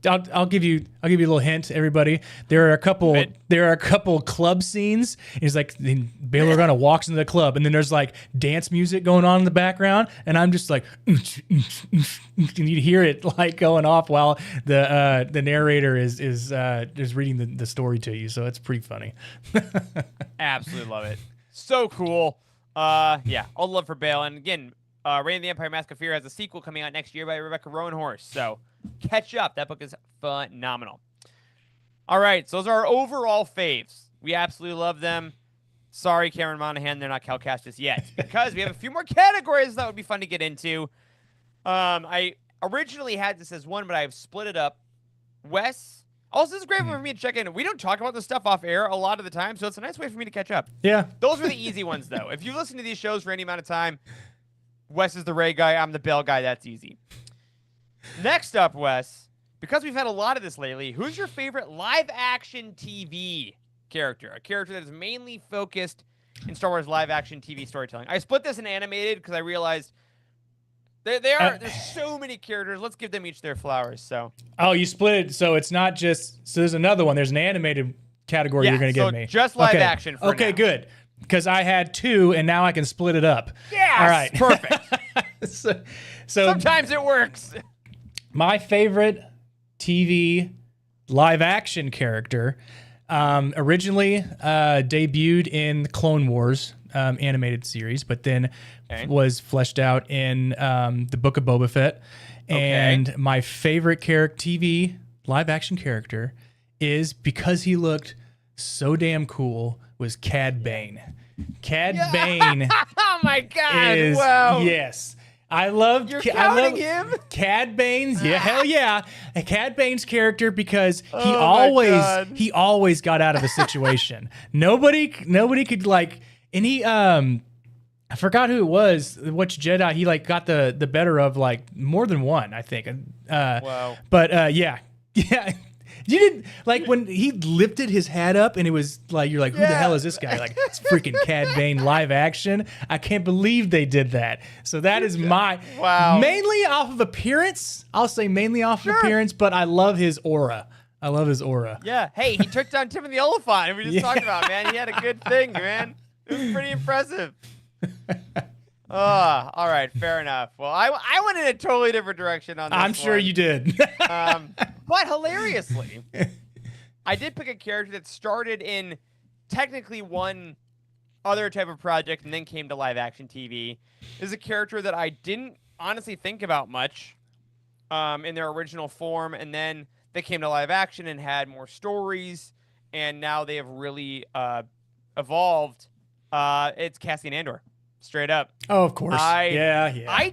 S2: I'll give you a little hint, everybody. There are a couple club scenes. It's like Bail Organa walks into the club, and then there's like dance music going on in the background, and I'm just like, and you hear it like going off while the narrator is reading the story to you. So it's pretty funny.
S1: Absolutely love it. So cool. Yeah, all love for Bail. And again, Reign of the Empire: Mask of Fear has a sequel coming out next year by Rebecca Roanhorse. So catch up. That book is phenomenal. All right, so those are our overall faves. We absolutely love them. Sorry, Cameron Monaghan, they're not Cal Kestis yet, because we have a few more categories that would be fun to get into. I originally had this as one, but I've split it up. Wes, also, this is great for me to check in. We don't talk about this stuff off air a lot of the time, so it's a nice way for me to catch up.
S2: Yeah.
S1: Those were the easy ones, though. If you listen to these shows for any amount of time, Wes is the Ray guy, I'm the Bell guy. That's easy. Next up, Wes, because we've had a lot of this lately, who's your favorite live-action TV character? A character that is mainly focused in Star Wars live-action TV storytelling. I split this in animated because I realized there's so many characters. Let's give them each their flowers. So.
S2: Oh, you split it, so it's not just. So there's another one. There's an animated category you're going to give me.
S1: Just live action. For
S2: okay,
S1: now.
S2: Good. Because I had two, and now I can split it up.
S1: Yes,
S2: all right,
S1: perfect.
S2: so
S1: sometimes it works.
S2: My favorite TV live-action character originally debuted in the Clone Wars animated series, but then was fleshed out in the Book of Boba Fett. And my favorite TV live-action character is, because he looked so damn cool, was Cad Bane. Cad Bane.
S1: Oh my God!
S2: Is,
S1: wow.
S2: Yes. I love
S1: him.
S2: Cad Bane's, hell yeah. Cad Bane's character, because he always got out of a situation. Nobody could and he I forgot who it was, which Jedi he got the better of, more than one, I think.
S1: Wow.
S2: But yeah. You didn't when he lifted his hat up, and it was you're like, who the hell is this guy? It's freaking Cad Bane live action. I can't believe they did that. So that is my mainly off of appearance. I'll say mainly off of appearance, but I love his aura.
S1: Yeah. Hey, he took down Tim and the Olyphant. We just talked about, man. He had a good thing, man. It was pretty impressive. All right, fair enough. Well, I went in a totally different direction on this
S2: I'm sure you did.
S1: But hilariously, I did pick a character that started in technically one other type of project and then came to live action TV. This is a character that I didn't honestly think about much in their original form, and then they came to live action and had more stories, and now they have really evolved. It's Cassian Andor. Straight up.
S2: Oh, of course.
S1: I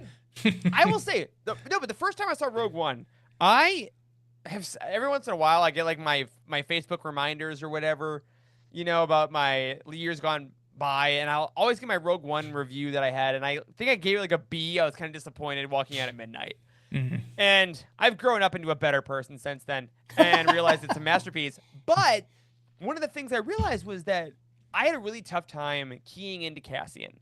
S1: will say, but the first time I saw Rogue One, I have, every once in a while, I get my Facebook reminders or whatever, about my years gone by, and I'll always get my Rogue One review that I had, and I think I gave it a B. I was kind of disappointed walking out at midnight. Mm-hmm. And I've grown up into a better person since then and realized it's a masterpiece. But one of the things I realized was that I had a really tough time keying into Cassian,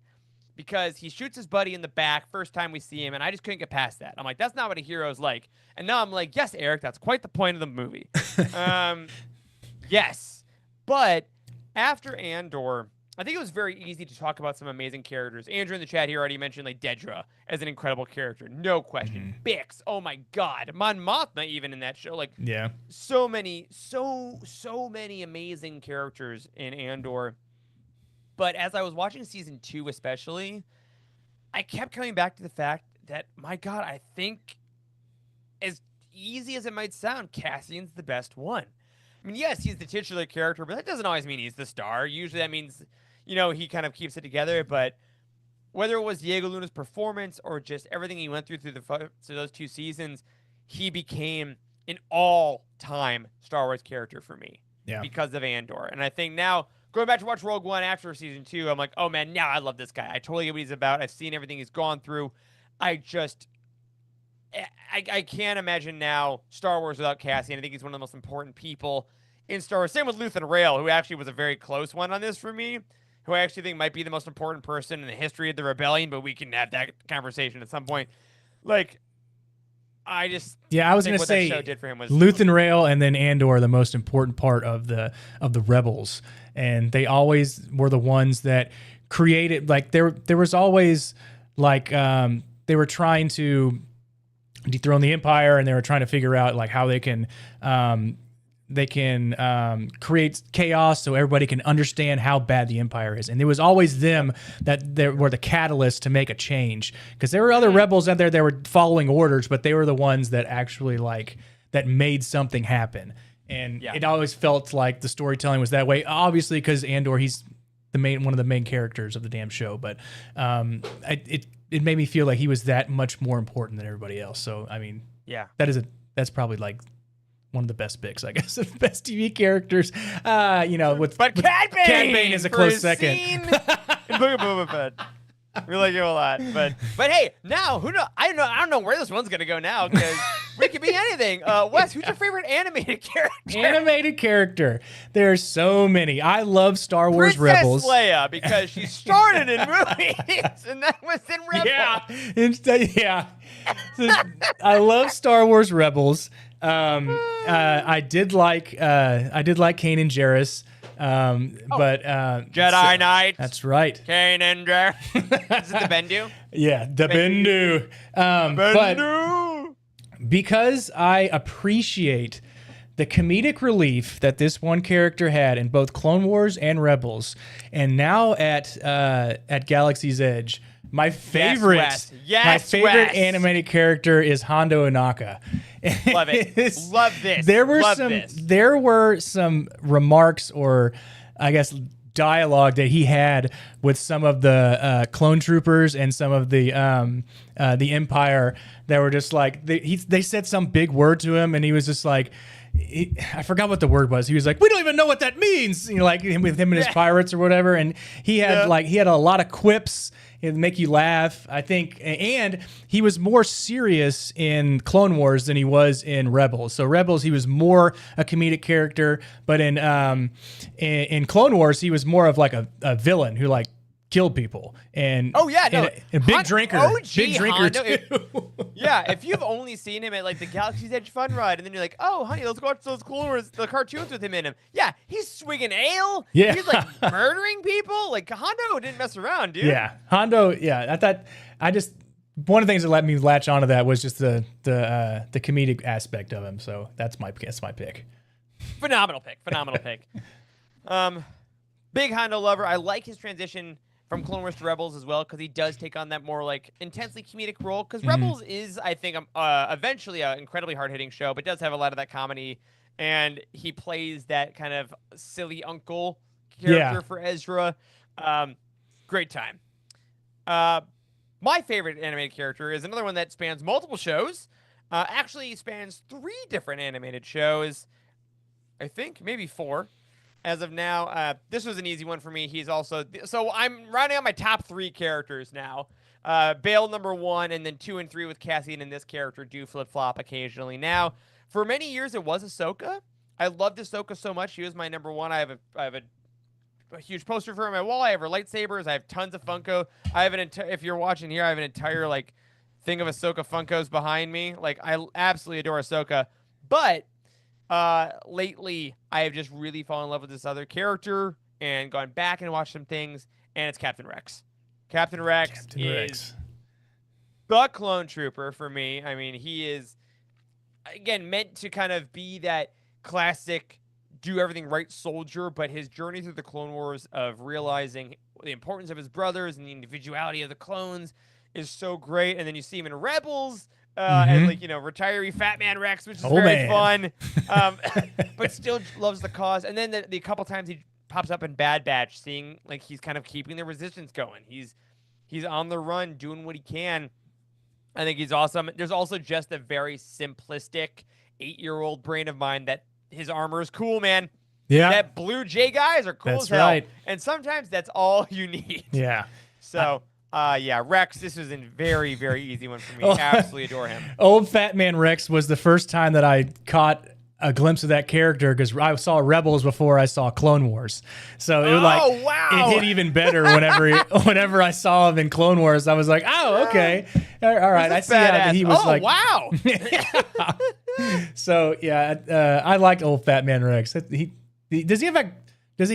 S1: because he shoots his buddy in the back first time we see him, and I just couldn't get past that. I'm like, that's not what a hero's like. And now I'm like, yes, Eric, that's quite the point of the movie. Yes. But after Andor, I think it was very easy to talk about some amazing characters. Andrew in the chat here already mentioned Dedra as an incredible character. No question. Mm-hmm. Bix, oh my God. Mon Mothma even in that show. So many amazing characters in Andor. But as I was watching season 2 especially, I kept coming back to the fact that, my God, I think, as easy as it might sound, Cassian's the best one. I mean, yes, he's the titular character, but that doesn't always mean he's the star. Usually that means, he kind of keeps it together. But whether it was Diego Luna's performance or just everything he went through those 2 seasons, he became an all-time Star Wars character for me because of Andor. And I think now, going back to watch Rogue One after season 2, I'm like, oh man, now I love this guy. I totally get what he's about. I've seen everything he's gone through. I can't imagine now Star Wars without Cassian. I think he's one of the most important people in Star Wars. Same with Luthen Rail, who actually was a very close one on this for me, who I actually think might be the most important person in the history of the rebellion, but we can have that conversation at some point. I just
S2: Yeah, I was
S1: think
S2: gonna
S1: what
S2: say
S1: that show did for him was
S2: Luthen Rail and then Andor are the most important part of the rebels, and they always were the ones that created, like, there was always like they were trying to dethrone the Empire, and they were trying to figure out like how they can create chaos so everybody can understand how bad the Empire is. And it was always them that were the catalyst to make a change, because there were other rebels out there that were following orders, but they were the ones that actually like that made something happen. And it always felt like the storytelling was that way, obviously because Andor, he's one of the main characters of the damn show, but it made me feel like he was that much more important than everybody else. So I mean, that's probably like one of the best picks, I guess, of best TV characters. Cad Bane is a close second.
S1: In Book of Boba Fett. We like him a lot, but hey, now who know? I don't know where this one's gonna go now, because we could be anything. Wes, who's your favorite animated character?
S2: Animated character. There's so many. I love Star Wars Rebels.
S1: Princess Leia, because she started in movies, and that was in Rebels.
S2: Yeah. I love Star Wars Rebels. I did like Kanan Jarrus. But
S1: Jedi Knight.
S2: That's right.
S1: Kanan Jarrus. Is it the Bendu?
S2: Yeah, the Bendu. But because I appreciate the comedic relief that this one character had in both Clone Wars and Rebels, and now at Galaxy's Edge, my favorite animated character is Hondo Ohnaka.
S1: Love it. Love this.
S2: There were some remarks, or I guess dialogue, that he had with some of the clone troopers and some of the Empire that were just like, they said some big word to him, and he was just like, I forgot what the word was. He was like, "We don't even know what that means." You know, like with him and his pirates or whatever. And he had he had a lot of quips. It'd make you laugh, I think. And he was more serious in Clone Wars than he was in Rebels. So Rebels, he was more a comedic character, but in Clone Wars, he was more of like a villain who like killed people. And and big drinker,
S1: Hondo,
S2: too.
S1: If you've only seen him at like the Galaxy's Edge Fun Ride, and then you're like, "Oh, honey, let's watch those Clone Wars, the cartoons with him in him." Yeah, he's swigging ale.
S2: Yeah,
S1: he's like murdering people. Like Hondo didn't mess around, dude.
S2: Yeah, Hondo. Yeah, one of the things that let me latch onto that was just the comedic aspect of him. So that's my pick.
S1: Phenomenal pick. Big Hondo lover. I like his transition from Clone Wars to Rebels as well, because he does take on that more like intensely comedic role. Because Rebels is, I think, eventually an incredibly hard-hitting show, but does have a lot of that comedy, and he plays that kind of silly uncle character for Ezra. Great time. My favorite animated character is another one that spans multiple shows. Actually spans 3 different animated shows. I think maybe 4. As of now, this was an easy one for me. He's also... So I'm rounding out my top 3 characters now. Bail number 1, and then 2 and 3 with Cassian and this character do flip-flop occasionally. Now, for many years, it was Ahsoka. I loved Ahsoka so much. She was my number 1. I have a huge poster for her on my wall. I have her lightsabers. I have tons of Funko. I have if you're watching here, I have an entire like thing of Ahsoka Funkos behind me. Like, I absolutely adore Ahsoka. But... lately I have just really fallen in love with this other character and gone back and watched some things, and it's Captain Rex. Captain Rex is the clone trooper for me. I mean, he is, again, meant to kind of be that classic do everything right soldier, but his journey through the Clone Wars of realizing the importance of his brothers and the individuality of the clones is so great. And then you see him in Rebels, as like, retiree Fat Man Rex, which is very fun, but still loves the cause. And then the couple times he pops up in Bad Batch, seeing like he's kind of keeping the resistance going. He's on the run, doing what he can. I think he's awesome. There's also just a very simplistic 8-year-old brain of mine that his armor is cool, man.
S2: Yeah,
S1: that blue J guys are cool as hell. Right. And sometimes that's all you need.
S2: Yeah.
S1: So. Rex, this was a very, very easy one for me. Absolutely adore him.
S2: Old Fat Man Rex was the first time that I caught a glimpse of that character because I saw Rebels before I saw Clone Wars. So it was it hit even better whenever I saw him in Clone Wars. I was like, oh, okay. All right. I see how he was
S1: wow.
S2: So yeah, I liked old Fat Man Rex. Does he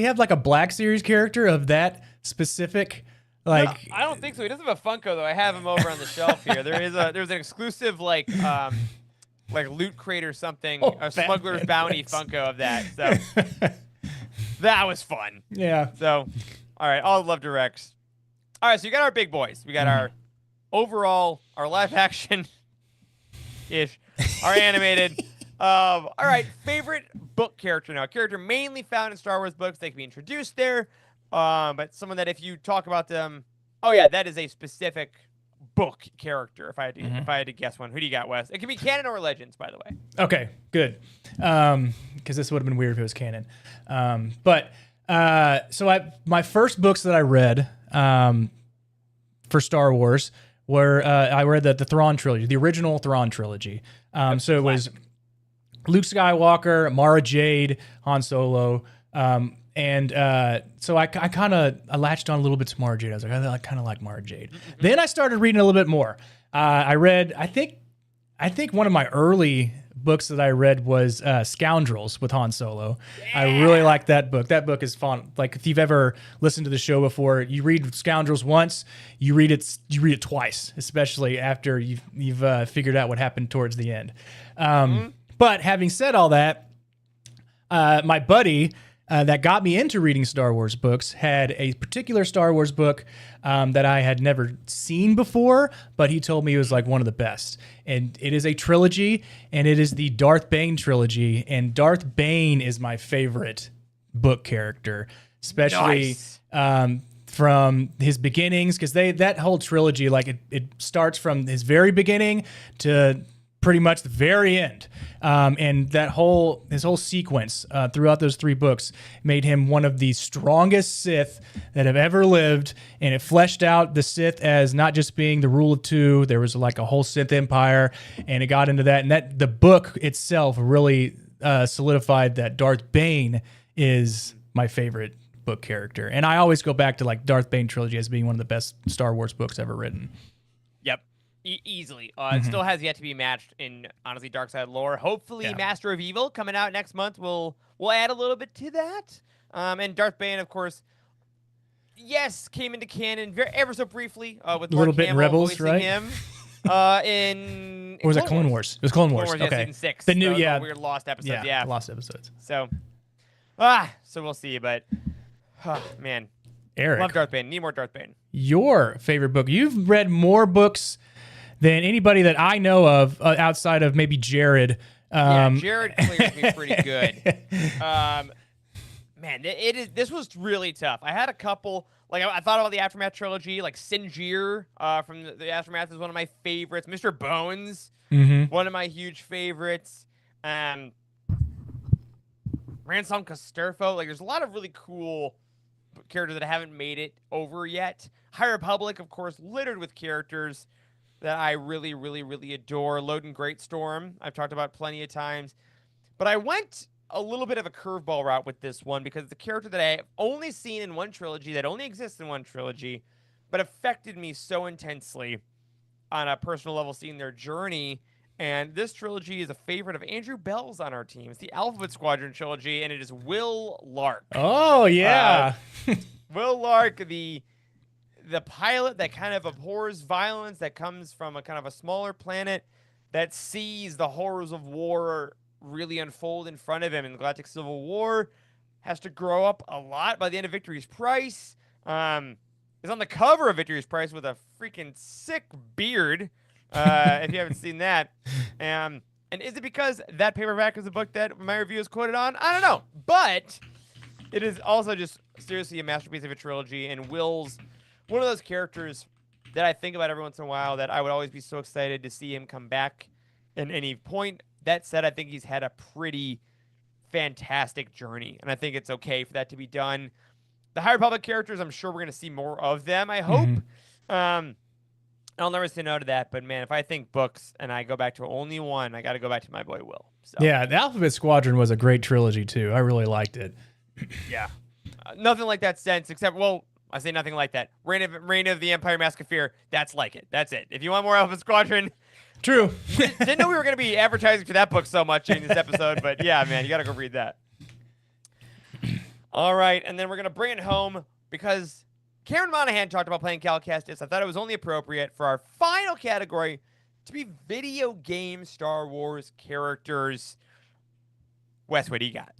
S2: have like a Black Series character of that specific? Like,
S1: no, I don't think so. He doesn't have a Funko though. I have him over on the shelf here. There's an exclusive like Loot Crate or something, a Smuggler's Bounty Funko of that. So that was fun.
S2: Yeah.
S1: So, all right, all love to Rex. All right, so you got our big boys. We got our overall, our live action ish, our animated. All right, favorite book character now. A character mainly found in Star Wars books. They can be introduced there. But someone that if you talk about them, oh yeah, that is a specific book character. If I had to guess one, who do you got, Wes? It can be canon or Legends, by the way.
S2: Okay, good. Because this would have been weird if it was canon. My first books that I read for Star Wars were I read the Thrawn trilogy, the original Thrawn trilogy. So it was Luke Skywalker, Mara Jade, Han Solo. So I kind of latched on a little bit to Mara Jade. I was like, I kind of like Mara Jade. Then I started reading a little bit more. I read, I think one of my early books that I read was Scoundrels with Han Solo. Yeah. I really like that book. That book is fun. Like if you've ever listened to the show before, you read Scoundrels once, you read it twice, especially after you've figured out what happened towards the end. But having said all that, my buddy that got me into reading Star Wars books had a particular Star Wars book that I had never seen before, but he told me it was like one of the best. And it is a trilogy, and it is the Darth Bane trilogy. And Darth Bane is my favorite book character, especially from his beginnings, because that whole trilogy, like it starts from his very beginning to pretty much the very end. And his whole sequence throughout those three books made him one of the strongest Sith that have ever lived. And it fleshed out the Sith as not just being the rule of two. There was like a whole Sith empire, and it got into that. And the book itself really solidified that Darth Bane is my favorite book character. And I always go back to like Darth Bane trilogy as being one of the best Star Wars books ever written.
S1: Yep. Easily. It still has yet to be matched in, honestly, Dark Side lore. Hopefully, Master of Evil, coming out next month, will add a little bit to that. And Darth Bane, of course, came into canon ever so briefly with
S2: a little
S1: Mark
S2: bit in
S1: Hamill
S2: Rebels, right?
S1: Him, or
S2: was it Clone Wars? It was Clone Wars. Okay.
S1: Season 6.
S2: The new,
S1: the weird lost episodes. Yeah,
S2: lost episodes.
S1: So we'll see. But man,
S2: Eric,
S1: love Darth Bane. Need more Darth Bane.
S2: Your favorite book? You've read more books than anybody that I know of outside of maybe Jared.
S1: Jared clears me pretty good. Man, this was really tough. I had a couple, like I thought about the Aftermath trilogy, like Sinjir from the Aftermath is one of my favorites. Mr. Bones, one of my huge favorites. Ransom Casterfo, like there's a lot of really cool characters that haven't made it over yet. High Republic, of course, littered with characters that I really, really, really adore. Loden Greatstorm, I've talked about plenty of times. But I went a little bit of a curveball route with this one because it's a character that I've only seen in one trilogy, that only exists in one trilogy, but affected me so intensely on a personal level seeing their journey. And this trilogy is a favorite of Andrew Bell's on our team. It's the Alphabet Squadron trilogy, and it is Will Lark.
S2: Oh, yeah.
S1: Will Lark, the pilot that kind of abhors violence, that comes from a kind of a smaller planet, that sees the horrors of war really unfold in front of him in the Galactic Civil War, has to grow up a lot by the end of Victory's Price. Is on the cover of Victory's Price with a freaking sick beard, if you haven't seen that. And is it because that paperback is a book that my review is quoted on? I don't know. But it is also just seriously a masterpiece of a trilogy, and Will's one of those characters that I think about every once in a while that I would always be so excited to see him come back at any point. That said, I think he's had a pretty fantastic journey, and I think it's okay for that to be done. The High Republic characters, I'm sure we're going to see more of them, I hope. I'll never say no to that. But man, if I think books and I go back to only one, I got to go back to my boy Will. So.
S2: Yeah, the Alphabet Squadron was a great trilogy too. I really liked it.
S1: Yeah, nothing like that since, except I say nothing like that. Reign of the Empire, Mask of Fear. That's like it. That's it. If you want more Alpha Squadron,
S2: true.
S1: Didn't know we were going to be advertising for that book so much in this episode, but yeah, man, you got to go read that. All right, and then we're going to bring it home because Karen Monaghan talked about playing Cal Kestis. I thought it was only appropriate for our final category to be video game Star Wars characters. Wes, what do you got?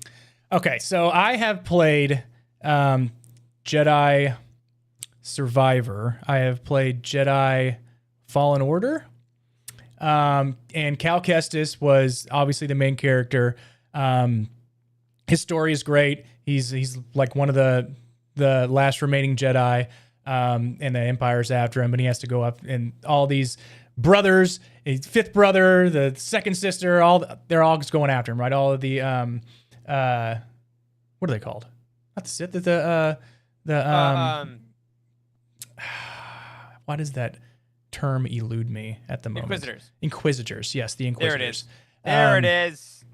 S2: Okay, so I have played Jedi Survivor. I have played Jedi Fallen Order. And Cal Kestis was obviously the main character. His story is great. He's like one of the last remaining Jedi, and the Empire's after him, and he has to go up, and all these brothers, his fifth brother, the second sister, they're all just going after him, right? All of the what are they called? Not the Sith, why does that term elude me at the moment? Inquisitors, yes, the Inquisitors.
S1: There it is.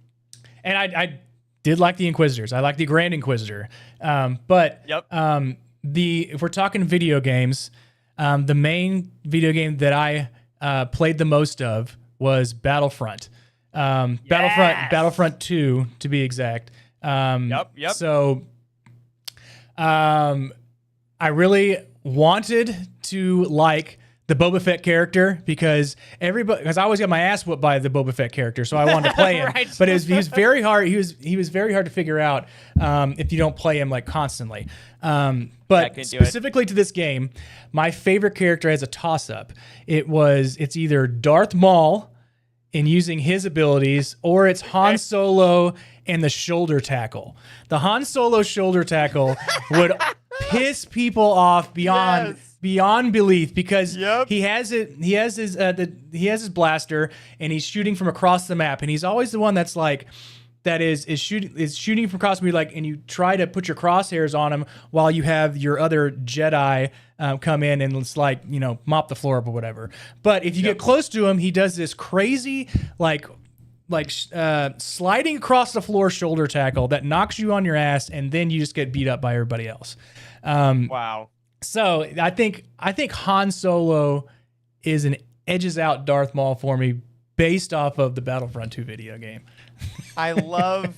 S2: And I did like the Inquisitors. I like the Grand Inquisitor. But
S1: yep.
S2: If we're talking video games, the main video game that I played the most of was Battlefront.
S1: Yes!
S2: Battlefront 2 to be exact.
S1: Yep.
S2: So I really wanted to like the Boba Fett character because I always got my ass whooped by the Boba Fett character, so I wanted to play him.
S1: Right.
S2: But he was very hard. He was very hard to figure out if you don't play him like constantly. But specifically to this game, my favorite character has a toss-up. It's either Darth Maul in using his abilities, or it's Han Solo and the shoulder tackle. The Han Solo shoulder tackle would piss people off beyond belief because he has his blaster and he's shooting from across the map, and he's always the one that's like is shooting from across the map, and you try to put your crosshairs on him while you have your other Jedi come in and it's like, mop the floor up or whatever. But if you get close to him, he does this crazy sliding across the floor shoulder tackle that knocks you on your ass, and then you just get beat up by everybody else.
S1: Wow.
S2: So I think Han Solo edges out Darth Maul for me based off of the Battlefront 2 video game.
S1: I love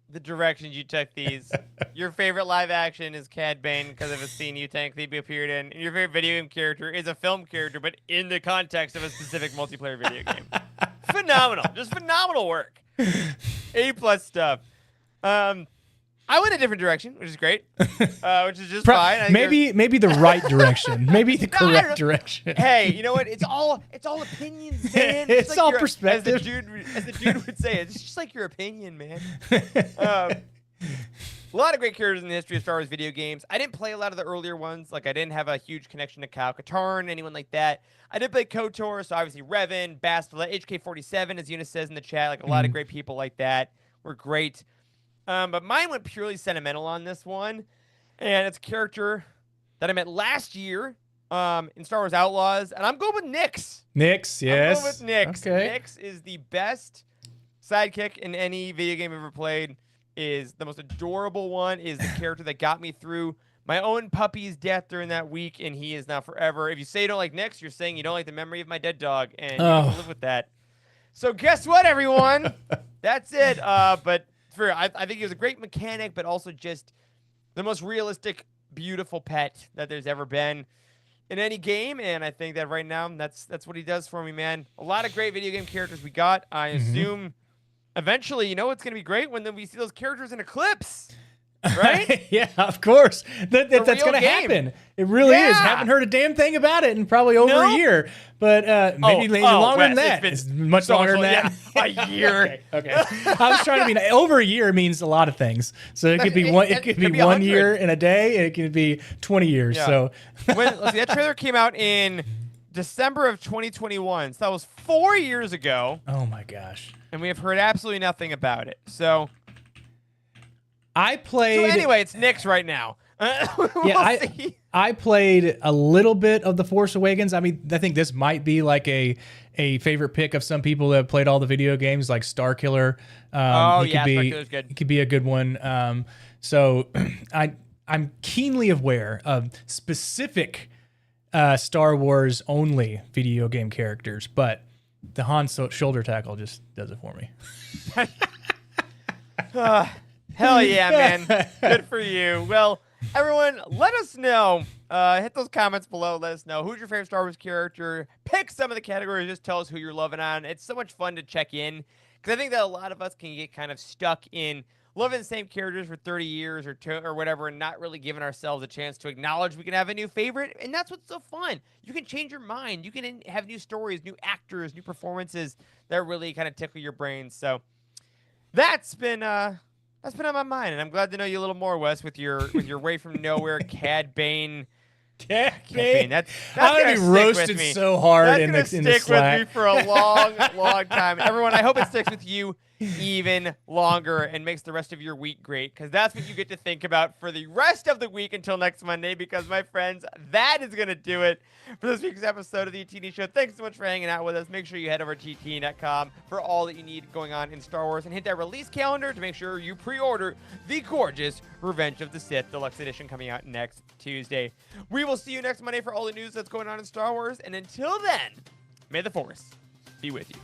S1: the directions you took these. Your favorite live action is Cad Bane because of a scene you technically appeared in. And your favorite video game character is a film character, but in the context of a specific multiplayer video game. Phenomenal. Just phenomenal work. A+ stuff. I went a different direction, which is great, which is just fine.
S2: Maybe the right direction, maybe the correct direction.
S1: Hey, you know what? It's all opinions, man.
S2: It's all perspective.
S1: As the dude would say, it's just like your opinion, man. A lot of great characters in the history of Star Wars video games. I didn't play a lot of the earlier ones. Like I didn't have a huge connection to Kyle Katarn, anyone like that. I did play KOTOR, so obviously Revan, Bastila, HK-47, as Eunice says in the chat. Like a lot of great people like that were great. But mine went purely sentimental on this one, and it's a character that I met last year in Star Wars Outlaws, and I'm going with Nix.
S2: Nix, yes.
S1: I'm going with Nix.
S2: Okay.
S1: Nix is the best sidekick in any video game I've ever played, is the most adorable one, is the character that got me through my own puppy's death during that week, and he is now forever. If you say you don't like Nix, you're saying you don't like the memory of my dead dog, and you have to live with that. So guess what, everyone? That's it. But I think he was a great mechanic, but also just the most realistic, beautiful pet that there's ever been in any game. And I think that right now, that's what he does for me, man. A lot of great video game characters we got. I assume eventually, it's going to be great when we see those characters in Eclipse. Right?
S2: Yeah, of course. That's going to happen. It really is. Haven't heard a damn thing about it in probably over a year. But maybe longer than that. It's much longer than that.
S1: Yeah, a year.
S2: Okay. I was trying to over a year means a lot of things. So it could be one. It could be 1 year and a day, and it could be 20 years. Yeah. So
S1: let's see, that trailer came out in December of 2021. So that was 4 years ago.
S2: Oh my gosh.
S1: And we have heard absolutely nothing about it. So
S2: I played.
S1: So anyway, it's Nix right now. We'll see.
S2: I played a little bit of The Force Awakens. I mean, I think this might be like a favorite pick of some people that have played all the video games, like Starkiller.
S1: Starkiller's good.
S2: He could be a good one. So I'm keenly aware of specific Star Wars only video game characters, but the Han shoulder tackle just does it for me.
S1: Hell yeah, man. Good for you. Well, everyone, let us know. Hit those comments below. Let us know who's your favorite Star Wars character. Pick some of the categories. Just tell us who you're loving on. It's so much fun to check in because I think that a lot of us can get kind of stuck in loving the same characters for 30 years or whatever and not really giving ourselves a chance to acknowledge we can have a new favorite. And that's what's so fun. You can change your mind. You can have new stories, new actors, new performances that really kind of tickle your brain. So that's been on my mind, and I'm glad to know you a little more, Wes, with your way from nowhere Cad Bane.
S2: Cad Bane.
S1: That's
S2: I'm gonna be roasted so hard
S1: that's
S2: in
S1: gonna
S2: the
S1: stick
S2: Slack.
S1: with me for a long, long time. Everyone, I hope it sticks with you even longer and makes the rest of your week great, because that's what you get to think about for the rest of the week until next Monday. Because, my friends, that is gonna do it for this week's episode of the Youtini Show. Thanks so much for hanging out with us. Make sure you head over to youtini.com for all that you need going on in Star Wars, and hit that release calendar to make sure you pre-order the gorgeous Revenge of the Sith Deluxe Edition coming out next Tuesday. We will see you next Monday for all the news that's going on in Star Wars, and until then, may the Force be with you.